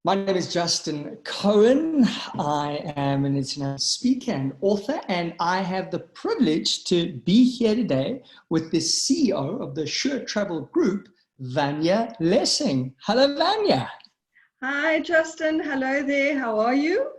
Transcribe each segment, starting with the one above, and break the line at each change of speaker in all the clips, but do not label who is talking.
My name is Justin Cohen. I am an international speaker and author, and I have the privilege to be here today with the CEO of the Travel Group, Vanya Lessing. Hello, Vanya.
Hi, Justin. Hello there. How are you?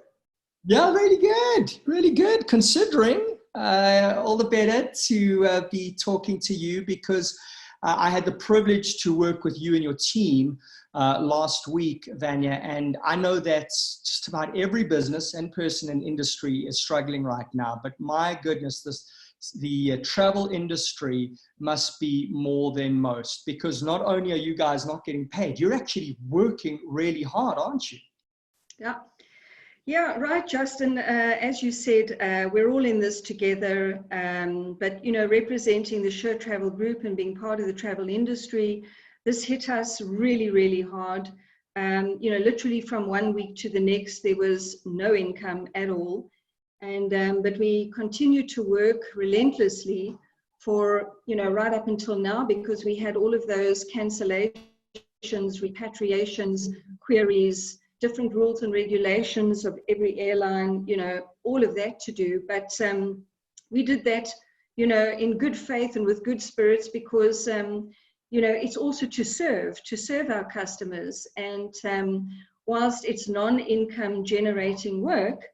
Yeah, really good. Considering all the better to be talking to you because I had the privilege to work with you and your team last week, Vanya, and I know that just about every business and person in industry is struggling right now. But my goodness, the travel industry must be more than most, because not only are you guys not getting paid, you're actually working really hard, aren't you?
Yeah. Yeah, right, Justin. As you said, we're all in this together. But, representing the Travel Group and being part of the travel industry, this hit us really, really hard. Literally from one week to the next, there was no income at all. But we continued to work relentlessly for, right up until now, because we had all of those cancellations, repatriations, queries, different rules and regulations of every airline, all of that to do. But we did that, in good faith and with good spirits, because, it's also to serve our customers. And whilst it's non-income generating work,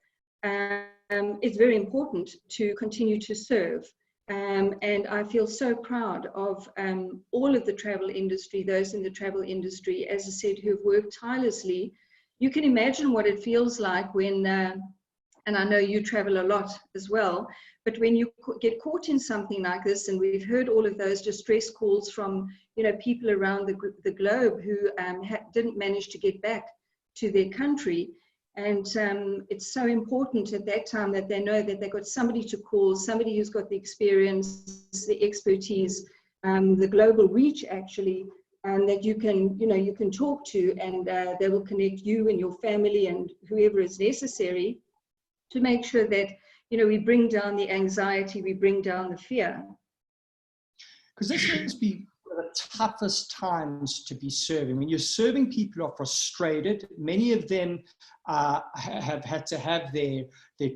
it's very important to continue to serve. And I feel so proud of all of the travel industry, those in the travel industry, as I said, who've worked tirelessly. You can imagine what it feels like when, and I know you travel a lot as well, but when you get caught in something like this, and we've heard all of those distress calls from, people around the globe who didn't manage to get back to their country. And it's so important at that time that they know that they've got somebody to call, somebody who's got the experience, the expertise, the global reach, actually, and that you can talk to, and they will connect you and your family and whoever is necessary to make sure that, we bring down the anxiety, we bring down the fear.
Because this must be one of the toughest times to be serving. When you're serving people who are frustrated, many of them have had to have their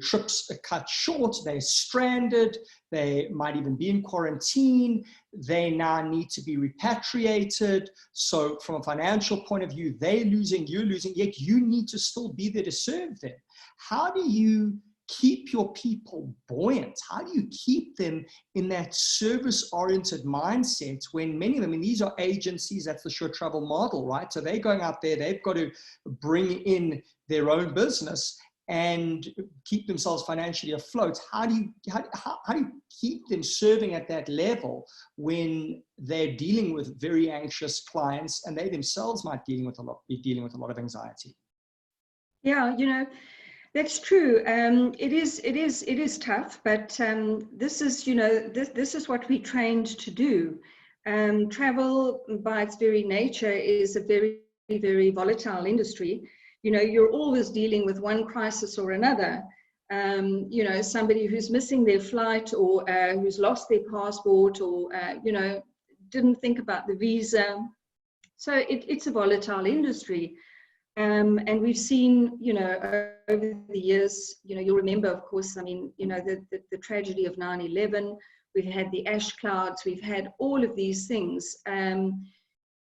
trips cut short, they're stranded, they might even be in quarantine, they now need to be repatriated. So from a financial point of view, they're losing, you're losing, yet you need to still be there to serve them. How do you keep your people buoyant? How do you keep them in that service-oriented mindset when many of them, these are agencies, that's the Sure Travel model, right? So they're going out there, they've got to bring in their own business and keep themselves financially afloat. How do you keep them serving at that level when they're dealing with very anxious clients and they themselves might be dealing with a lot of anxiety?
Yeah, that's true. It is tough, but this is, this is what we trained to do. Travel, by its very nature, is a very, very volatile industry. You're always dealing with one crisis or another. Somebody who's missing their flight, or who's lost their passport, or didn't think about the visa. So it's a volatile industry. And we've seen, over the years, you'll remember, of course, the tragedy of 9/11. We've had the ash clouds. We've had all of these things.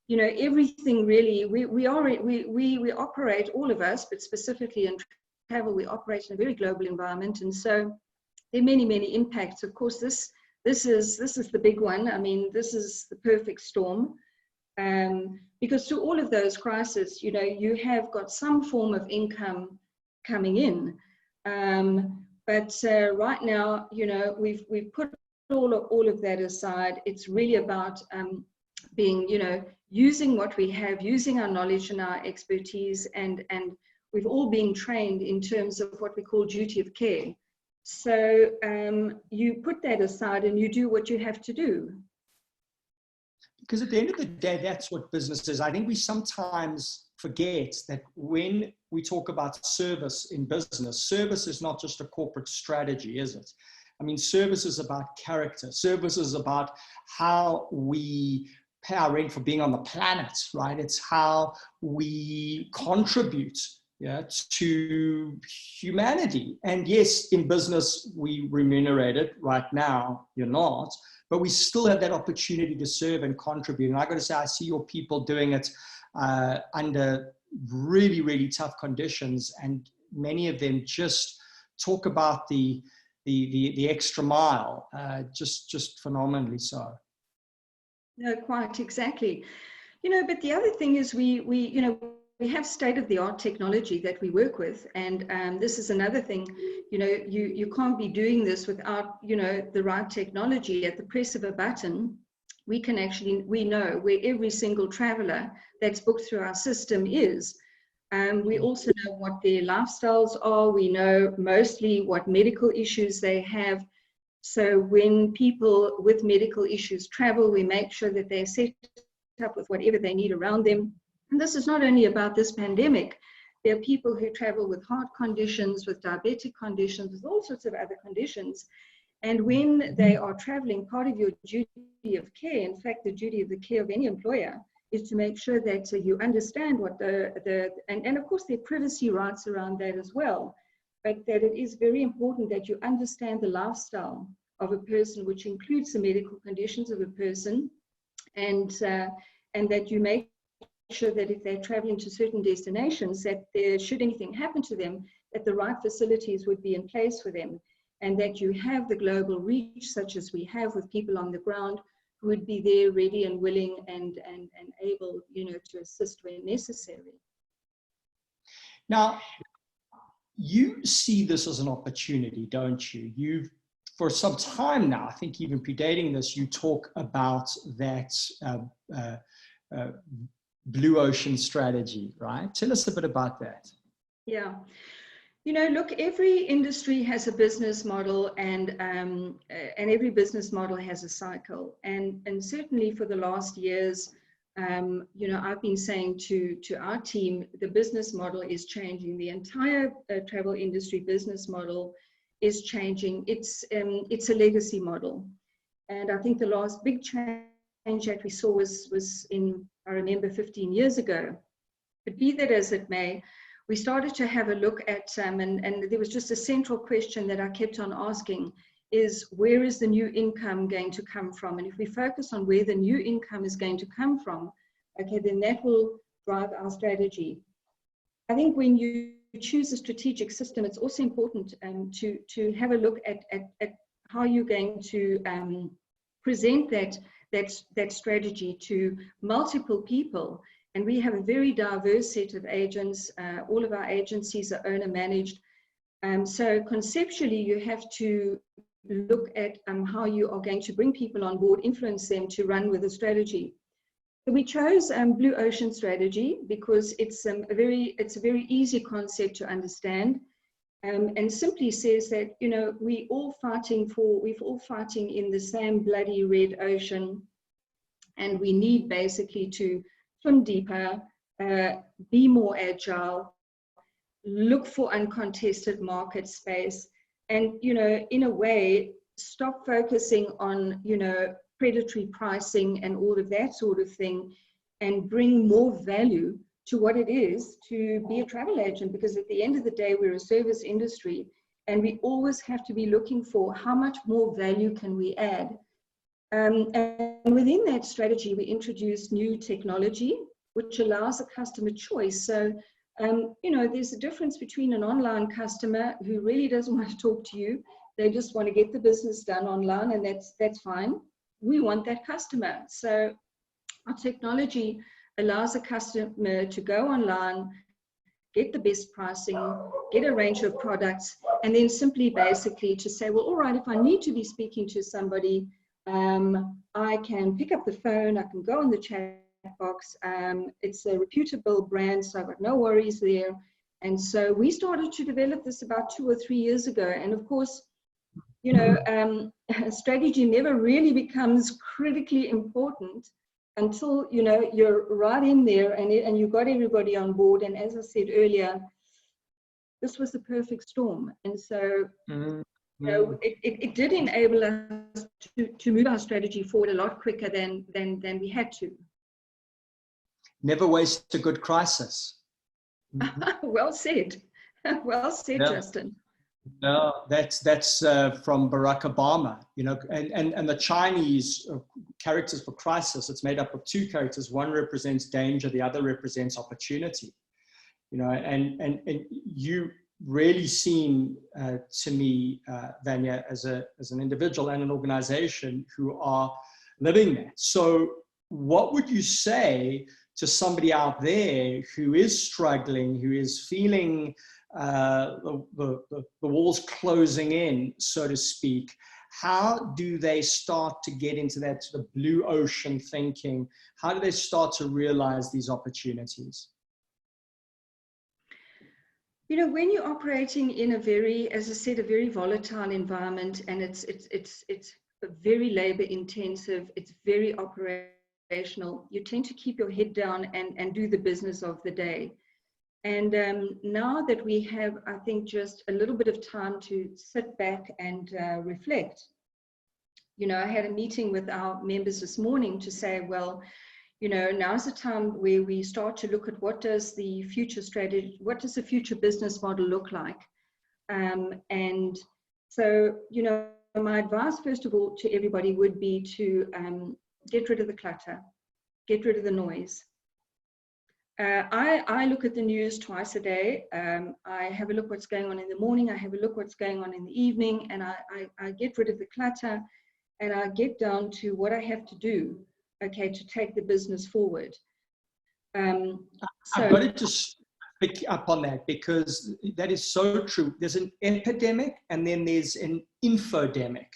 Everything really. We operate, all of us, but specifically in travel, we operate in a very global environment, and so there are many impacts. Of course, this is the big one. This is the perfect storm. Because through all of those crises, you have got some form of income coming in. But right now, we've put all of that aside. It's really about being, using what we have, using our knowledge and our expertise, and we've all been trained in terms of what we call duty of care. So you put that aside and you do what you have to do.
Because at the end of the day, that's what business is. I think we sometimes forget that when we talk about service in business, service is not just a corporate strategy, is it? Service is about character. Service is about how we pay our rent for being on the planet, right? It's how we contribute, yeah, to humanity. And yes, in business, we remunerate it. Right now, you're not, but we still have that opportunity to serve and contribute. And I got to say, I see your people doing it under really, really tough conditions. And many of them just talk about the extra mile, just phenomenally so.
No, quite exactly. But the other thing is we have state-of-the-art technology that we work with, and this is another thing. You can't be doing this without the right technology. At the press of a button, we know where every single traveler that's booked through our system is. We also know what their lifestyles are. We know mostly what medical issues they have. So when people with medical issues travel, we make sure that they're set up with whatever they need around them. And this is not only about this pandemic. There are people who travel with heart conditions, with diabetic conditions, with all sorts of other conditions. And when they are traveling, part of your duty of care, in fact, the duty of the care of any employer, is to make sure that you understand what and of course there are privacy rights around that as well, but that it is very important that you understand the lifestyle of a person, which includes the medical conditions of a person, and that you make sure that if they're traveling to certain destinations, that should anything happen to them, that the right facilities would be in place for them, and that you have the global reach, such as we have with people on the ground, who would be there ready and willing and able, to assist when necessary.
Now, you see this as an opportunity, don't you? You've, for some time now, I think even predating this, you talk about that blue ocean strategy, right? Tell us a bit about that.
Yeah. Look, every industry has a business model, and every business model has a cycle. And certainly for the last years, I've been saying to our team, the business model is changing. The entire travel industry business model is changing. It's a legacy model. And I think the last big change that we saw was in, I remember, 15 years ago. But be that as it may, we started to have a look at, and there was just a central question that I kept on asking, is where is the new income going to come from? And if we focus on where the new income is going to come from, okay, then that will drive our strategy. I think when you choose a strategic system, it's also important to have a look at how you're going to present that strategy to multiple people. And we have a very diverse set of agents. All of our agencies are owner managed. So conceptually, you have to look at how you are going to bring people on board, influence them to run with a strategy. So we chose Blue Ocean Strategy because it's a very easy concept to understand, and simply says that we're all fighting in the same bloody red ocean, and we need basically to swim deeper, be more agile, look for uncontested market space, and in a way stop focusing on predatory pricing and all of that sort of thing, and bring more value to what it is to be a travel agent. Because at the end of the day, we're a service industry, and we always have to be looking for how much more value can we add. And within that strategy, we introduced new technology, which allows a customer choice. So, there's a difference between an online customer who really doesn't want to talk to you. They just want to get the business done online, and that's fine. We want that customer. So our technology allows a customer to go online, get the best pricing, get a range of products, and then simply basically to say, well, all right, if I need to be speaking to somebody, I can pick up the phone, I can go on the chat box. It's a reputable brand, so I've got no worries there. And so we started to develop this about 2 or 3 years ago. And of course, strategy never really becomes critically important until you're right in there and you've got everybody on board. And as I said earlier, this was the perfect storm. And so
Mm.
It did enable us to move our strategy forward a lot quicker than we had to.
Never waste a good crisis.
Well said. Well said,
Yeah.
Justin.
No, that's from Barack Obama, you know, and the Chinese characters for crisis, it's made up of two characters. One represents danger, the other represents opportunity, you know, and you really seem to me, Vanya, as an individual and an organization who are living that. So what would you say to somebody out there who is struggling, who is feeling the walls closing in, so to speak? How do they start to get into that sort of blue ocean thinking? How do they start to realize these opportunities?
You know, when you're operating in a very, as I said, a very volatile environment, and it's very labor intensive, it's very operational, you tend to keep your head down and do the business of the day. And now that we have, I think, just a little bit of time to sit back and reflect, you know, I had a meeting with our members this morning to say, well, you know, now's the time where we start to look at what does the future strategy, what does the future business model look like? And so, you know, my advice, first of all, to everybody would be to get rid of the clutter, get rid of the noise. I look at the news twice a day. I have a look what's going on in the morning. I have a look what's going on in the evening, and I get rid of the clutter, and I get down to what I have to do, okay, to take the business forward.
I've got to just pick up on that, because that is so true. There's an epidemic and then there's an infodemic.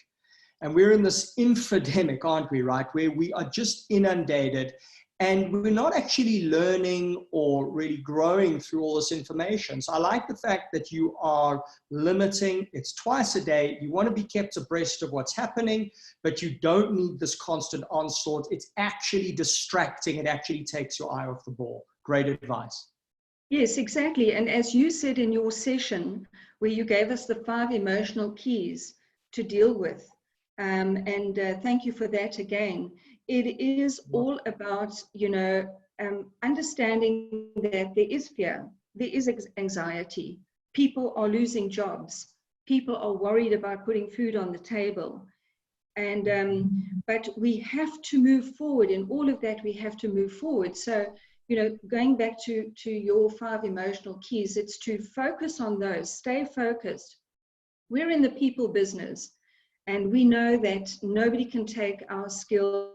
And we're in this infodemic, aren't we, right? Where we are just inundated and we're not actually learning or really growing through all this information. So I like the fact that you are limiting, it's twice a day. You want to be kept abreast of what's happening, but you don't need this constant onslaught. It's actually distracting. It actually takes your eye off the ball. Great advice.
Yes, exactly. And as you said in your session, where you gave us the 5 emotional keys to deal with, thank you for that again. It is all about, you know, understanding that there is fear, there is anxiety. People are losing jobs. People are worried about putting food on the table. And but we have to move forward. In all of that, we have to move forward. So, you know, going back to your 5 emotional keys, it's to focus on those, stay focused. We're in the people business. And we know that nobody can take our skill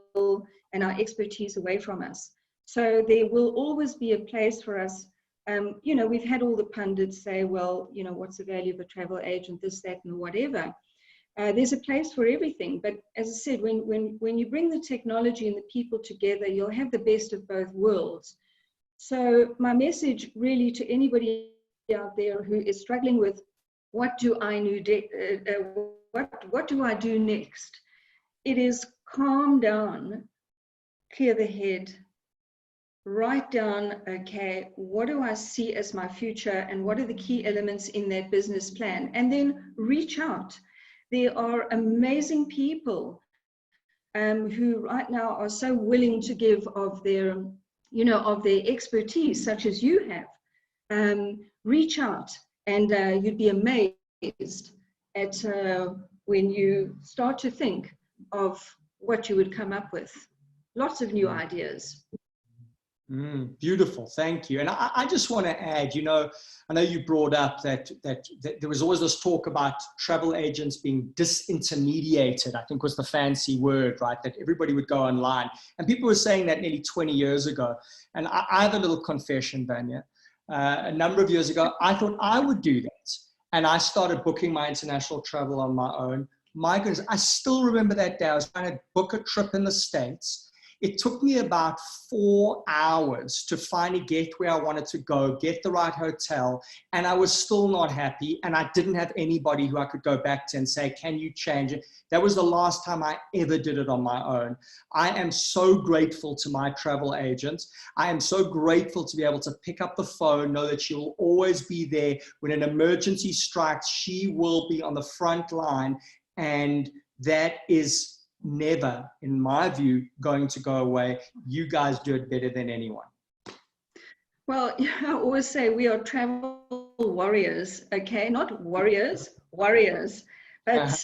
and our expertise away from us. So there will always be a place for us. You know, we've had all the pundits say, well, you know, what's the value of a travel agent, this, that, and whatever. There's a place for everything. But as I said, when you bring the technology and the people together, you'll have the best of both worlds. So my message really to anybody out there who is struggling with, what do I what do I do next? It is calm down, clear the head, write down, okay, what do I see as my future and what are the key elements in that business plan? And then reach out. There are amazing people who right now are so willing to give of their, you know, of their expertise, such as you have. Reach out and you'd be amazed at when you start to think of what you would come up with. Lots of new ideas.
Beautiful, thank you. And I just want to add, you know, I know you brought up that there was always this talk about travel agents being disintermediated, I think was the fancy word, right? That everybody would go online. And people were saying that nearly 20 years ago. And I have a little confession, Vanya. A number of years ago, I thought I would do that. And I started booking my international travel on my own. My goodness, I still remember that day. I was trying to book a trip in the States. it took me about 4 hours to finally get where I wanted to go, get the right hotel, and I was still not happy, and I didn't have anybody who I could go back to and say, can you change it? That was the last time I ever did it on my own. I am so grateful to my travel agent. I am so grateful to be able to pick up the phone, know that she will always be there. When an emergency strikes, she will be on the front line, and that is never, in my view, going to go away. You guys do it better than anyone.
Well, I always say we are travel warriors, okay? Not warriors, warriors. But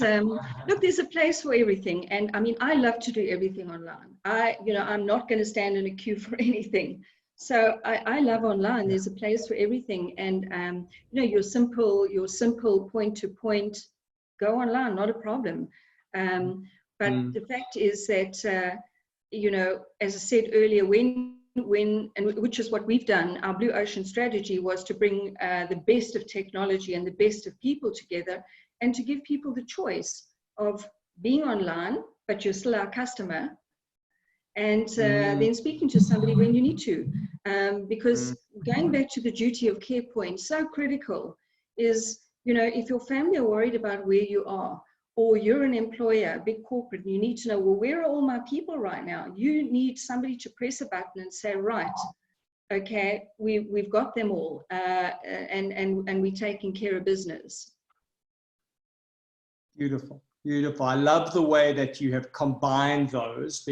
look, there's a place for everything. And I mean, I love to do everything online. I'm not going to stand in a queue for anything. So I love online. There's a place for everything. And, your simple point to point, go online, not a problem. But the fact is that, as I said earlier, which is what we've done, our Blue Ocean strategy was to bring the best of technology and the best of people together, and to give people the choice of being online, but you're still our customer, and then speaking to somebody when you need to. Because going back to the duty of care point, so critical is, if your family are worried about where you are, or you're an employer, a big corporate, and you need to know, well, where are all my people right now? You need somebody to press a button and say, right, okay, we've got them all, and we're taking care of business.
Beautiful, beautiful. I love the way that you have combined those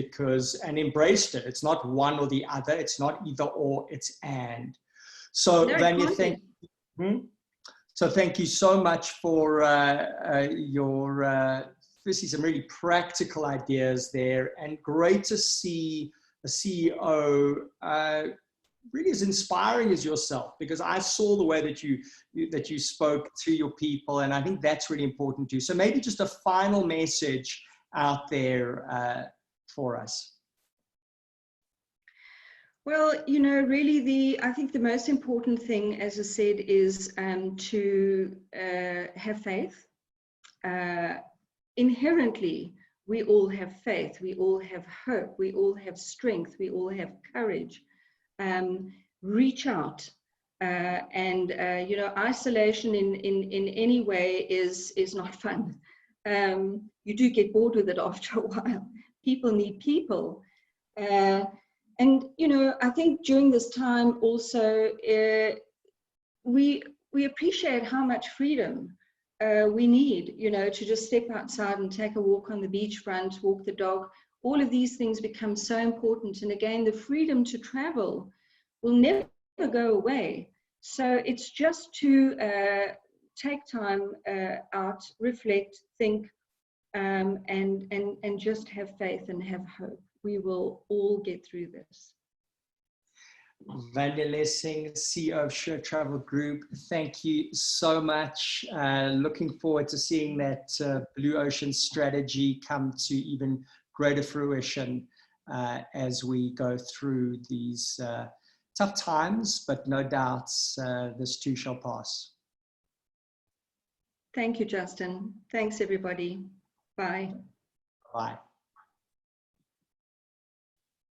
and embraced it. It's not one or the other. It's not either or, it's and. So,
No,
Vanya, thank you. So thank you so much for your, firstly, some really practical ideas there, and great to see a CEO really as inspiring as yourself, because I saw the way that you spoke to your people, and I think that's really important too. So maybe just a final message out there for us.
Well, really I think the most important thing, as I said, is to have faith. Inherently, we all have faith, we all have hope, we all have strength, we all have courage. Reach out. And isolation in any way is not fun. You do get bored with it after a while. People need people. And, I think during this time also, we appreciate how much freedom we need, to just step outside and take a walk on the beachfront, walk the dog. All of these things become so important. And again, the freedom to travel will never go away. So it's just to take time out, reflect, think, and just have faith and have hope. We will all get through this.
Vanya Lessing, CEO of Sure Travel Group, thank you so much. Looking forward to seeing that Blue Ocean strategy come to even greater fruition as we go through these tough times, but no doubts this too shall pass.
Thank you, Justin. Thanks, everybody. Bye.
Bye.